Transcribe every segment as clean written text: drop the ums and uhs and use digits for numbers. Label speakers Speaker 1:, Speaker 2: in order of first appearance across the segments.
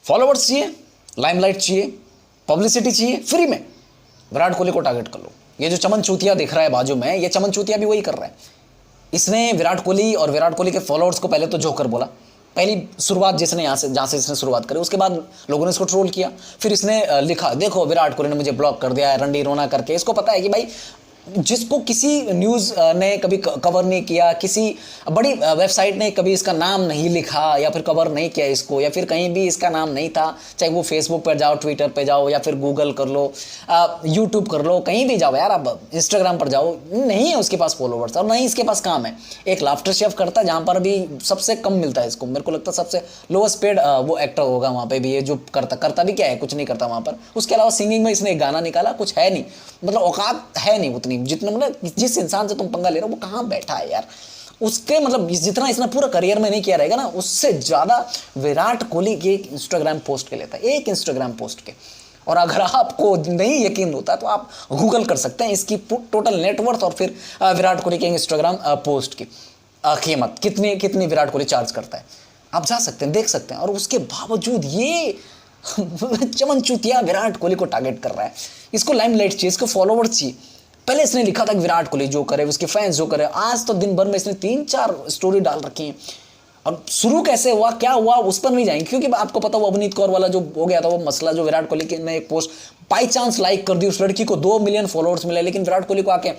Speaker 1: Followers चाहिए, limelight चाहिए, publicity चाहिए, फ्री में विराट कोहली को टारगेट कर लो। ये जो चमन चूतिया दिख रहा है बाजू में, ये चमन चूतिया भी वही कर रहा है। इसने विराट कोहली और विराट कोहली के फॉलोअर्स को पहले तो जोकर बोला, पहली शुरुआत जिसने यहाँ से जहाँ से इसने शुरुआत करी। उसके बाद लोगों ने इसको ट्रोल किया, फिर इसने लिखा देखो विराट कोहली ने मुझे ब्लॉक कर दिया है रंडी रोना करके। इसको पता है कि भाई जिसको किसी न्यूज़ ने कभी कवर नहीं किया, किसी बड़ी वेबसाइट ने कभी इसका नाम नहीं लिखा या फिर कवर नहीं किया इसको, या फिर कहीं भी इसका नाम नहीं था, चाहे वो फेसबुक पर जाओ, ट्विटर पे जाओ, या फिर गूगल कर लो, यूट्यूब कर लो, कहीं भी जाओ यार, आप इंस्टाग्राम पर जाओ, नहीं है उसके पास फॉलोवर्स और नहीं इसके पास काम है। एक लाफ्टर शेफ करता है जहाँ पर भी सबसे कम मिलता है इसको, मेरे को लगता है सबसे लोएस्ट पेड वो एक्टर होगा वहाँ पे भी, ये जो करता भी क्या है, कुछ नहीं करता वहाँ पर। उसके अलावा सिंगिंग में इसने एक गाना निकाला, कुछ है नहीं, मतलब औकात है नहीं उतनी, जितना मतलब जिस इंसान से तुम पंगा ले रहे हो वो कहाँ बैठा है यार, उसके मतलब जितना इसने पूरा करियर में नहीं किया रहेगा ना, उससे ज़्यादा विराट कोहली के एक इंस्टाग्राम पोस्ट के लेता है, एक इंस्टाग्राम पोस्ट के। और अगर आपको नहीं यकीन होता तो आप गूगल कर सकते हैं इसकी टोटल नेटवर्थ और फिर विराट कोहली के इंस्टाग्राम पोस्ट की कीमत कितनी कितनी विराट कोहली चार्ज करता है, आप जा सकते हैं, देख सकते हैं। और उसके बावजूद ये चमन चूतिया विराट कोहली को टारगेट कर रहा है, इसको लाइमलाइट चाहिए, इसको फॉलोवर्स चाहिए। पहले इसने लिखा था कि विराट कोहली जो करे, उसके फैंस जो करे, आज तो दिन भर में इसने 3-4 स्टोरी डाल रखी हैं। और शुरू कैसे हुआ, क्या हुआ, उस पर नहीं जाएंगे, क्योंकि आपको पता वो अवनीत कौर वाला जो हो गया था वो मसला, जो विराट कोहली ने एक पोस्ट बाई चांस लाइक कर दी, उस लड़की को 2 मिलियन फॉलोअर्स मिले, लेकिन विराट कोहली को आके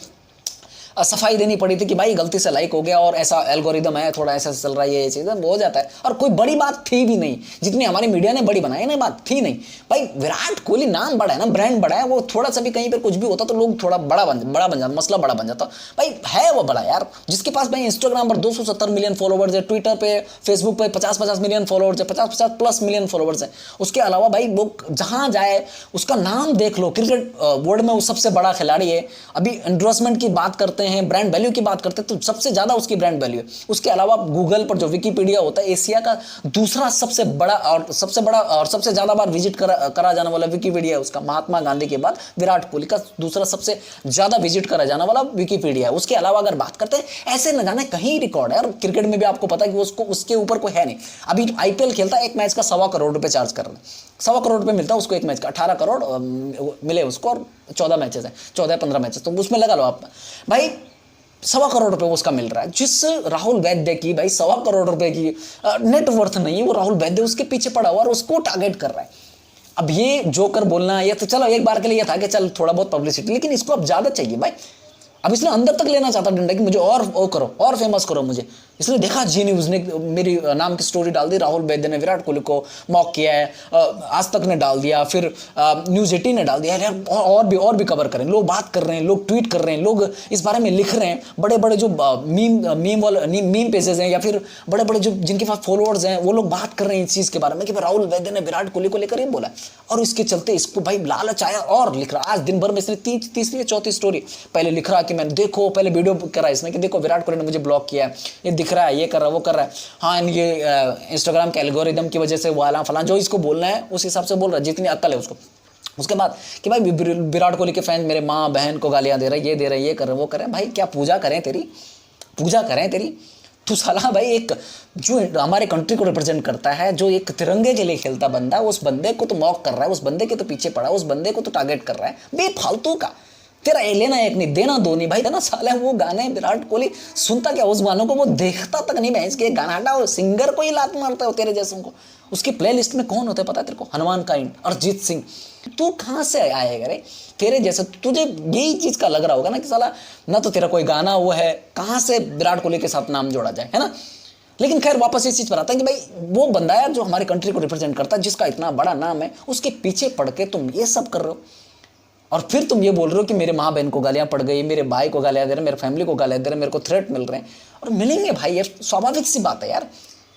Speaker 1: सफाई देनी पड़ी थी कि भाई गलती से लाइक हो गया और ऐसा एल्गोरिदम है, थोड़ा ऐसा चल रहा है, ये चीज़ हो जाता है। और कोई बड़ी बात थी भी नहीं, जितनी हमारी मीडिया ने बड़ी बनाई ना, बात थी नहीं भाई। विराट कोहली नाम बड़ा है ना, ब्रांड बड़ा है, वो थोड़ा सा भी कहीं पर कुछ भी होता तो लोग थोड़ा बड़ा बन जाता, मसला बड़ा बन जाता भाई। है वो बड़ा यार, जिसके पास भाई इंस्टाग्राम पर 270 मिलियन फॉलोवर्स है, ट्विटर पे फेसबुक पे 50-50 मिलियन फॉलोवर्स है, 50-50 प्लस मिलियन फॉलोवर्स है। उसके अलावा भाई वो जहाँ जाए उसका नाम देख लो, क्रिकेट वर्ल्ड में वो सबसे बड़ा खिलाड़ी है। अभी एंडोर्समेंट की बात करते हैं, ब्रांड वैल्यू की बात करते हैं तो सबसे ज्यादा उसकी ब्रांड वैल्यू है। उसके अलावा गूगल पर जो विकिपीडिया होता है, एशिया का दूसरा सबसे बड़ा और सबसे ज्यादा बार विजिट करा जाने वाला विकिपीडिया है उसका, महात्मा गांधी के बाद विराट कोहली का दूसरा सबसे ज्यादा विजिट करा जाने वाला विकिपीडिया है। उसके अलावा अगर बात करते हैं ऐसे न जाने कहीं रिकॉर्ड है, और क्रिकेट में भी आपको पता है कि उसको उसके ऊपर कोई है नहीं। अभी आईपीएल खेलता है, एक मैच का 1.25 करोड़ रुपए चार्ज कर रहे हैं, 1.25 करोड़ रुपए मिलता है उसको एक मैच का, 18 करोड़ मिले उसको, और 14 मैचेस हैं, 14-15 मैचेस, तो उसमें लगा लो आप भाई 1.25 करोड़ रुपए उसका मिल रहा है। जिस राहुल वैद्य की भाई 1.25 करोड़ रुपए की नेटवर्थ नहीं है, वो राहुल वैद्य उसके पीछे पड़ा हुआ और उसको टारगेट कर रहा है। अब ये जोकर बोलना, ये तो चलो एक बार के लिए था कि चल थोड़ा बहुत पब्लिसिटी, लेकिन इसको अब ज्यादा चाहिए भाई। अब इसने अंदर तक लेना चाहता डंडा कि मुझे और वो करो, और फेमस करो मुझे। इसने देखा जी न्यूज़ ने मेरी नाम की स्टोरी डाल दी, राहुल वैद्य ने विराट कोहली को मॉक किया है, आज तक ने डाल दिया, फिर न्यूज़ 18 ने डाल दिया यार, और भी कवर करें, लोग बात कर रहे हैं, लोग ट्वीट कर रहे हैं, लोग इस बारे में लिख रहे हैं। बड़े बड़े जो मीम पेजेस हैं या फिर बड़े बड़े जो जिनके पास फॉलोअर्स हैं वो लोग बात कर रहे हैं इस चीज़ के बारे में कि राहुल वैद्य ने विराट कोहली को लेकर ये बोला। और इसके चलते इसको भाई लालच आया और लिख रहा। आज दिन भर में इसने तीसरी या चौथी स्टोरी पहले लिख रहा कि मैंने देखो, पहले वीडियो करा इसने कि देखो विराट कोहली ने मुझे ब्लॉक किया है, ये दिख रहा है, ये कर रहा है, वो कर रहा है, हाँ ये इंस्टाग्राम के एल्गोरिदम की वजह से वो आला फलां, जो इसको बोलना है उस हिसाब से बोल रहा है, जितनी अक्ल है उसको। उसके बाद कि भाई विराट कोहली के फैन मेरे माँ बहन को गालियां दे रहे हैं, ये दे रहे हैं, ये कर रहे हैं, वो कर रहे हैं। भाई क्या पूजा करें तेरी, पूजा करें तेरी? तू साला भाई एक जो हमारे कंट्री को रिप्रेजेंट करता है, जो एक तिरंगे के लिए खेलता बंदा, उस बंदे को तो मॉक कर रहा है, उस बंदे के तो पीछे पड़ा, उस बंदे को तो टारगेट कर रहा है बेफालतू का। तेरा ये लेना एक नहीं, देना दो नहीं भाई, है ना साला। वो गाने विराट कोहली सुनता क्या, उस गानों को वो देखता तक नहीं। भैंस के गाना हटाओ, सिंगर को ही लात मारता है तेरे जैसों को। उसकी प्लेलिस्ट में कौन होता है पता है तेरे को? हनुमान काइंड, अरिजीत सिंह। तू कहाँ से आएगा रे तेरे जैसे? तुझे यही चीज का लग रहा होगा ना कि साला ना तो तेरा कोई गाना वो है, कहाँ से विराट कोहली के साथ नाम जोड़ा जाए, है ना। लेकिन खैर वापस इस चीज पर आता है कि भाई वो बंदा है जो हमारी कंट्री को रिप्रेजेंट करता है, जिसका इतना बड़ा नाम है, उसके पीछे पड़ के तुम ये सब कर रहे हो। और फिर तुम ये बोल रहे हो कि मेरे माँ बहन को गालियां पड़ गई, मेरे भाई को गालियां दे रहे, मेरे फैमिली को गालियां दे रहे, मेरे को थ्रेट मिल रहे हैं। और मिलेंगे भाई, ये स्वाभाविक सी बात है यार,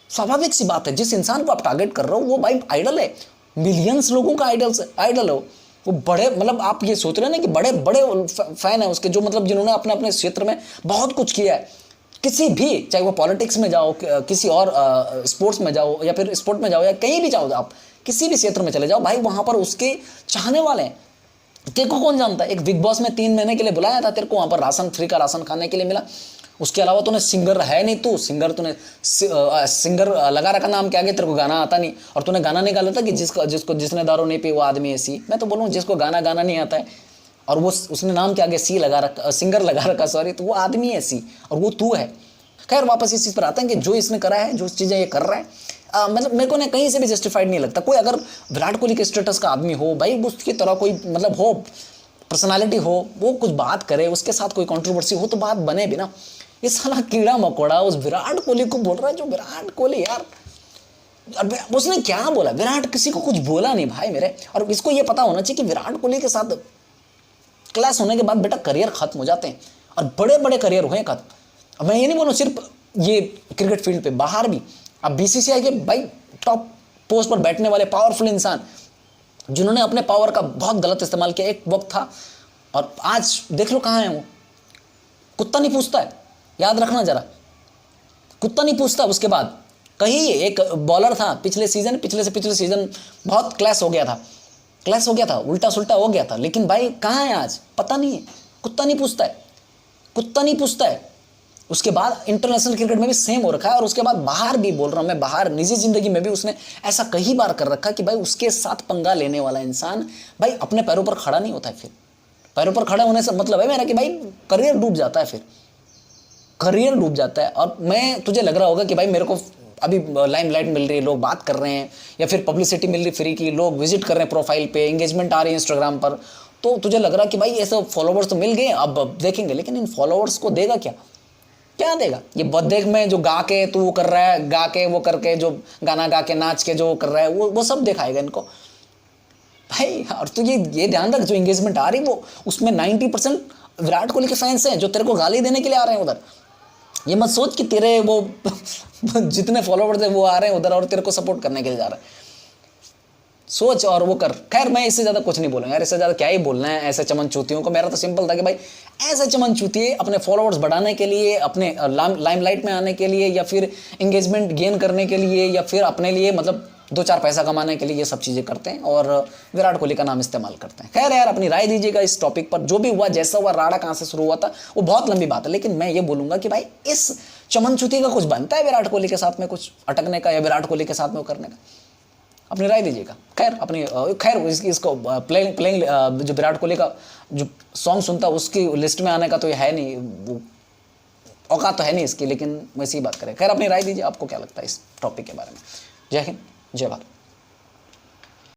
Speaker 1: स्वाभाविक सी बात है। जिस इंसान को आप टारगेट कर रहे हो वो भाई आइडल है, मिलियंस लोगों का आइडल हो वो। बड़े मतलब आप ये सोच रहे हैं ना कि बड़े बड़े फैन है उसके, जो मतलब जिन्होंने अपने अपने क्षेत्र में बहुत कुछ किया है। किसी भी, चाहे वो पॉलिटिक्स में जाओ, किसी और स्पोर्ट्स में जाओ, या फिर स्पोर्ट में जाओ, या कहीं भी जाओ, आप किसी भी क्षेत्र में चले जाओ भाई, वहां पर उसके चाहने वाले हैं। तेरे को कौन जानता है? एक बिग बॉस में 3 महीने के लिए बुलाया था तेरे को, वहां पर राशन, फ्री का राशन खाने के लिए मिला। उसके अलावा तूने सिंगर है नहीं, तू सिंगर तूने सिंगर लगा रखा नाम के आगे, तेरे को गाना आता नहीं। और तूने गाना निकाला था कि जिसने दारू नहीं पी वो आदमी ऐसी। मैं तो बोलूँ जिसको गाना गाना नहीं आता है और वो उसने नाम के आगे सी लगा रखा, सिंगर लगा रखा सॉरी, तो वो आदमी ऐसी और वो तू है। खैर वापस इस चीज़ पर आता है कि जो इसने करा है, जो चीज़ें ये कर रहा है, मतलब मेरे को ना कहीं से भी जस्टिफाइड नहीं लगता। कोई अगर विराट कोहली के स्टेटस का आदमी हो भाई, उसकी तरह कोई मतलब हो, पर्सनालिटी हो, वो कुछ बात करे, उसके साथ कोई कंट्रोवर्सी हो तो बात बने भी ना। ये साला कीड़ा मकोड़ा उस विराट कोहली को बोल रहा है, जो विराट कोहली यार, उसने क्या बोला? विराट किसी को कुछ बोला नहीं भाई मेरे। और इसको ये पता होना चाहिए कि विराट कोहली के साथ क्लास होने के बाद बेटा करियर खत्म हो जाते हैं, और बड़े बड़े करियर हुए खत्म। अब मैं ये नहीं बोलूँ सिर्फ ये क्रिकेट फील्ड पे, बाहर भी। अब बीसीसीआई के भाई टॉप पोस्ट पर बैठने वाले पावरफुल इंसान जिन्होंने अपने पावर का बहुत गलत इस्तेमाल किया, एक वक्त था, और आज देख लो कहाँ है वो। कुत्ता नहीं पूछता है, याद रखना जरा, कुत्ता नहीं पूछता। उसके बाद कहीं एक बॉलर था पिछले से पिछले सीजन बहुत क्लैश हो गया था, उल्टा सुल्टा हो गया था, लेकिन भाई कहाँ है आज पता नहीं है। कुत्ता नहीं पूछता है। उसके बाद इंटरनेशनल क्रिकेट में भी सेम हो रखा है, और उसके बाद बाहर भी बोल रहा हूँ मैं, बाहर निजी जिंदगी में भी उसने ऐसा कई बार कर रखा कि भाई उसके साथ पंगा लेने वाला इंसान भाई अपने पैरों पर खड़ा नहीं होता है। फिर पैरों पर खड़ा होने से मतलब है मेरा कि भाई करियर डूब जाता है, फिर करियर डूब जाता है। और मैं तुझे लग रहा होगा कि भाई मेरे को अभी लाइमलाइट मिल रही है, लोग बात कर रहे हैं, या फिर पब्लिसिटी मिल रही फ्री की, लोग विजिट कर रहे हैं प्रोफाइल पे, एंगेजमेंट आ रही है इंस्टाग्राम पर, तो तुझे लग रहा है कि भाई ऐसे फॉलोवर्स तो मिल गए, अब देखेंगे। लेकिन इन फॉलोवर्स को देगा क्या देगा? ये बर्थडे में जो गा के तू वो कर रहा है, गा के वो करके, जो गाना गा के नाच के जो कर रहा है, वो सब दिखाएगा इनको भाई। और तू ये ध्यान रख, जो एंगेजमेंट आ रही वो उसमें 90% विराट कोहली के फैंस हैं जो तेरे को गाली देने के लिए आ रहे हैं उधर। ये मत सोच कि तेरे वो जितने फॉलोवर्स है वो आ रहे हैं उधर और तेरे को सपोर्ट करने के लिए जा रहे हैं। सोच और वो कर। खैर मैं इससे ज़्यादा कुछ नहीं बोलूँगा यार, इससे ज़्यादा क्या ही बोलना है ऐसे चमन चूतियों को। मेरा तो सिंपल था कि भाई ऐसे चमन चूतिए अपने फॉलोअर्स बढ़ाने के लिए, अपने लाइमलाइट में आने के लिए, या फिर एंगेजमेंट गेन करने के लिए, या फिर अपने लिए मतलब 2-4 पैसा कमाने के लिए ये सब चीज़ें करते हैं और विराट कोहली का नाम इस्तेमाल करते हैं। खैर यार अपनी राय दीजिएगा इस टॉपिक पर। जो भी हुआ, जैसा हुआ, राड़ा कहाँ से शुरू हुआ था वो बहुत लंबी बात है, लेकिन मैं ये बोलूँगा कि भाई इस चमन चूती का कुछ बनता है विराट कोहली के साथ में कुछ अटकने का, या विराट कोहली के साथ में वो करने का? अपनी राय दीजिएगा। खैर इसको प्लेइंग जो विराट कोहली का जो सॉन्ग सुनता उसकी लिस्ट में आने का तो ये है नहीं, वो औकात तो है नहीं इसकी, लेकिन वैसी ही बात करें। खैर अपनी राय दीजिए, आपको क्या लगता है इस टॉपिक के बारे में। जय हिंद, जय भारत।